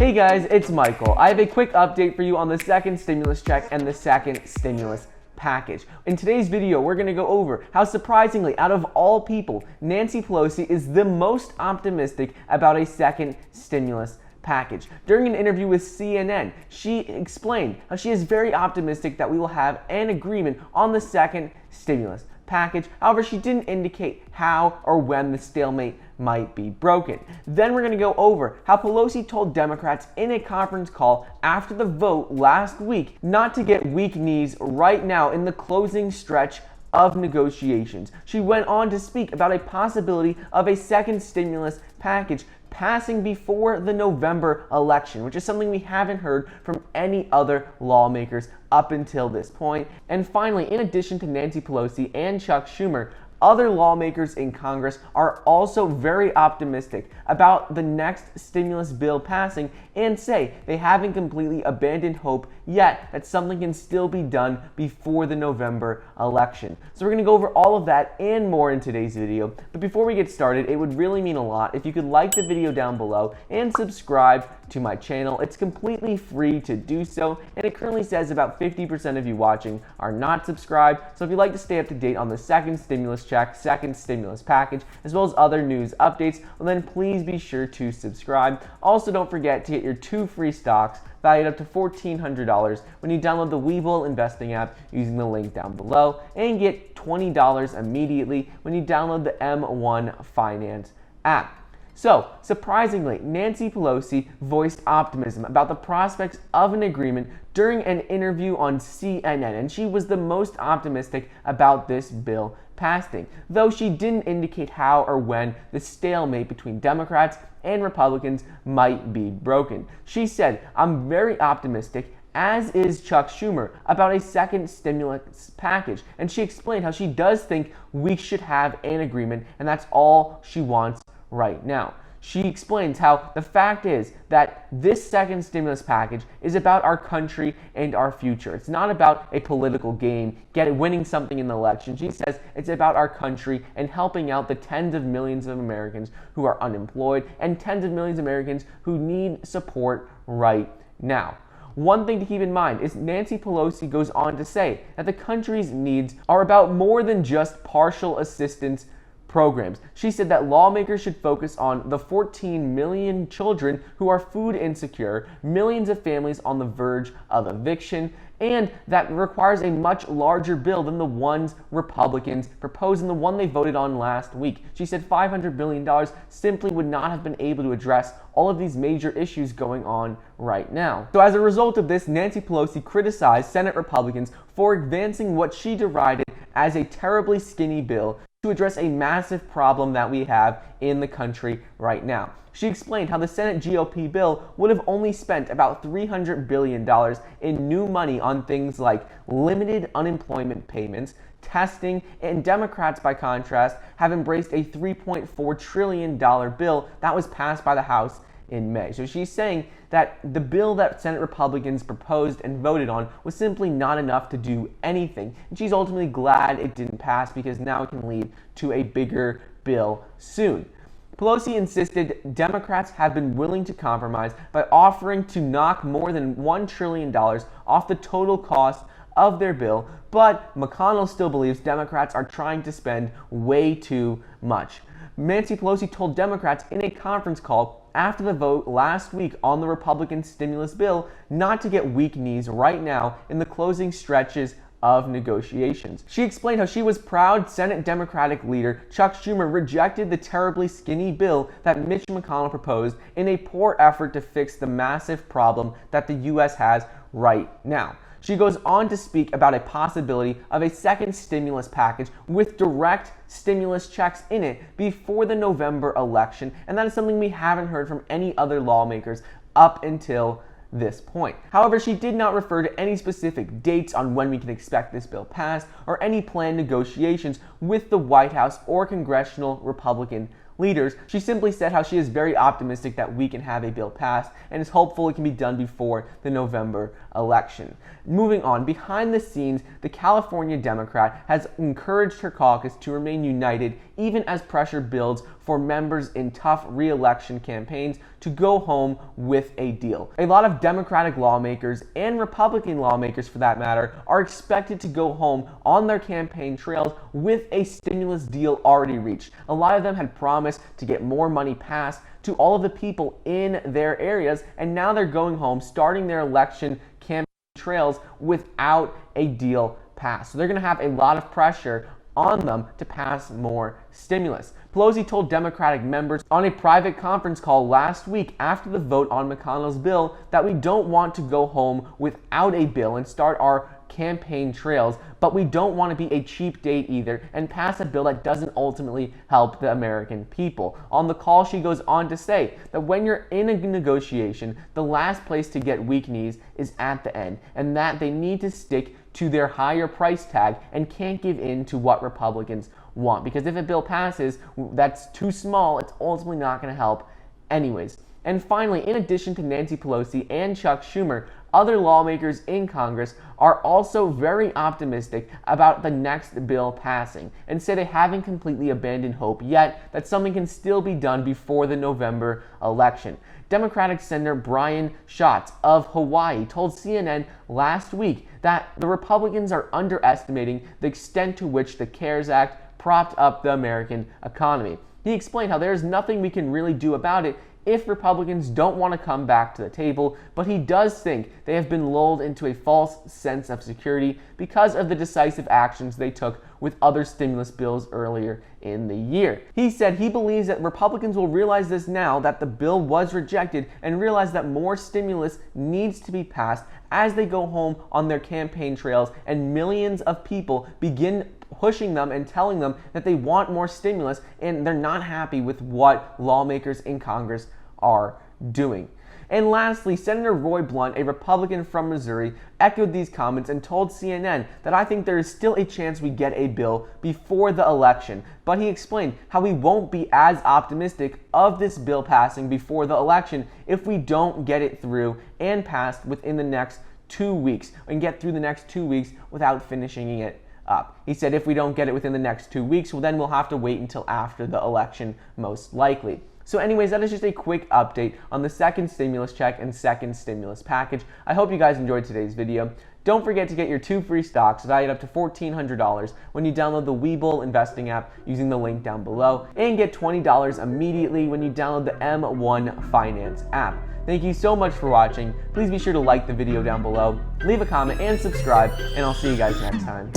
Hey guys, it's Michael. I have a quick update for you on the second stimulus check and the second stimulus package. In today's video, we're going to go over how surprisingly, out of all people, Nancy Pelosi is the most optimistic about a second stimulus package. During an interview with CNN, she explained how she is very optimistic that we will have an agreement on the second stimulus package. However, she didn't indicate how or when the stalemate might be broken. Then we're going to go over how Pelosi told Democrats in a conference call after the vote last week not to get weak knees right now in the closing stretch of negotiations. She went on to speak about a possibility of a second stimulus package passing before the November election, which is something we haven't heard from any other lawmakers up until this point. And finally, in addition to Nancy Pelosi and Chuck Schumer, other lawmakers in Congress are also very optimistic about the next stimulus bill passing and say they haven't completely abandoned hope yet that something can still be done before the November election. So we're going to go over all of that and more in today's video. But before we get started, it would really mean a lot if you could like the video down below and subscribe to my channel. It's completely free to do so, and it currently says about 50% of you watching are not subscribed. So if you'd like to stay up to date on the second stimulus check, second stimulus package, as well as other news updates, well then please be sure to subscribe. Also, don't forget to get your 2 free stocks valued up to $1,400 when you download the Webull investing app using the link down below, and get $20 immediately when you download the M1 Finance app. So, surprisingly, Nancy Pelosi voiced optimism about the prospects of an agreement during an interview on CNN, and she was the most optimistic about this bill passing, though she didn't indicate how or when the stalemate between Democrats and Republicans might be broken. She said, "I'm very optimistic, as is Chuck Schumer, about a second stimulus package," and she explained how she does think we should have an agreement, and that's all she wants right now. She explains how the fact is that this second stimulus package is about our country and our future. It's not about a political game, winning something in the election. She says it's about our country and helping out the tens of millions of Americans who are unemployed and tens of millions of Americans who need support right now. One thing to keep in mind is Nancy Pelosi goes on to say that the country's needs are about more than just partial assistance programs. She said that lawmakers should focus on the 14 million children who are food insecure, millions of families on the verge of eviction, and that requires a much larger bill than the ones Republicans proposed and the one they voted on last week. She said $500 billion simply would not have been able to address all of these major issues going on right now. So as a result of this, Nancy Pelosi criticized Senate Republicans for advancing what she derided as a terribly skinny bill to address a massive problem that we have in the country right now. She explained how the Senate GOP bill would have only spent about $300 billion in new money on things like limited unemployment payments, testing, and Democrats, by contrast, have embraced a $3.4 trillion bill that was passed by the House in May. So she's saying that the bill that Senate Republicans proposed and voted on was simply not enough to do anything. And she's ultimately glad it didn't pass because now it can lead to a bigger bill soon. Pelosi insisted Democrats have been willing to compromise by offering to knock more than $1 trillion off the total cost of their bill, but McConnell still believes Democrats are trying to spend way too much. Nancy Pelosi told Democrats in a conference call after the vote last week on the Republican stimulus bill not to get weak knees right now in the closing stretches of negotiations. She explained how she was proud Senate Democratic leader Chuck Schumer rejected the terribly skinny bill that Mitch McConnell proposed in a poor effort to fix the massive problem that the U.S. has right now. She goes on to speak about a possibility of a second stimulus package with direct stimulus checks in it before the November election, and that is something we haven't heard from any other lawmakers up until this point. However, she did not refer to any specific dates on when we can expect this bill passed or any planned negotiations with the White House or congressional Republican leaders. She simply said how she is very optimistic that we can have a bill passed and is hopeful it can be done before the November election. Moving on, behind the scenes, the California Democrat has encouraged her caucus to remain united even as pressure builds for for members in tough re-election campaigns to go home with a deal. A lot of Democratic lawmakers and Republican lawmakers, for that matter, are expected to go home on their campaign trails with a stimulus deal already reached. A lot of them had promised to get more money passed to all of the people in their areas, and now they're going home, starting their election campaign trails without a deal passed. So they're going to have a lot of pressure on them to pass more stimulus. Pelosi told Democratic members on a private conference call last week after the vote on McConnell's bill that we don't want to go home without a bill and start our campaign trails, but we don't want to be a cheap date either and pass a bill that doesn't ultimately help the American people. On the call, she goes on to say that when you're in a negotiation, the last place to get weak knees is at the end, and that they need to stick to their higher price tag and can't give in to what Republicans want. Because if a bill passes that's too small, it's ultimately not going to help anyways. And finally, in addition to Nancy Pelosi and Chuck Schumer, other lawmakers in Congress are also very optimistic about the next bill passing and say they haven't completely abandoned hope yet that something can still be done before the November election. Democratic Senator Brian Schatz of Hawaii told CNN last week that the Republicans are underestimating the extent to which the CARES Act propped up the American economy. He explained how there's nothing we can really do about it if Republicans don't want to come back to the table, but he does think they have been lulled into a false sense of security because of the decisive actions they took with other stimulus bills earlier in the year. He said he believes that Republicans will realize this now that the bill was rejected and realize that more stimulus needs to be passed as they go home on their campaign trails and millions of people begin pushing them and telling them that they want more stimulus and they're not happy with what lawmakers in Congress are doing. And lastly, Senator Roy Blunt, a Republican from Missouri, echoed these comments and told CNN that I think there is still a chance we get a bill before the election. But he explained how we won't be as optimistic of this bill passing before the election if we don't get it through and passed within the next 2 weeks and get through the next 2 weeks without finishing it up. He said if we don't get it within the next 2 weeks, well, then we'll have to wait until after the election, most likely. So anyways, that is just a quick update on the second stimulus check and second stimulus package. I hope you guys enjoyed today's video. Don't forget to get your 2 free stocks valued up to $1,400 when you download the Webull investing app using the link down below, and get $20 immediately when you download the M1 Finance app. Thank you so much for watching. Please be sure to like the video down below, leave a comment, and subscribe, and I'll see you guys next time.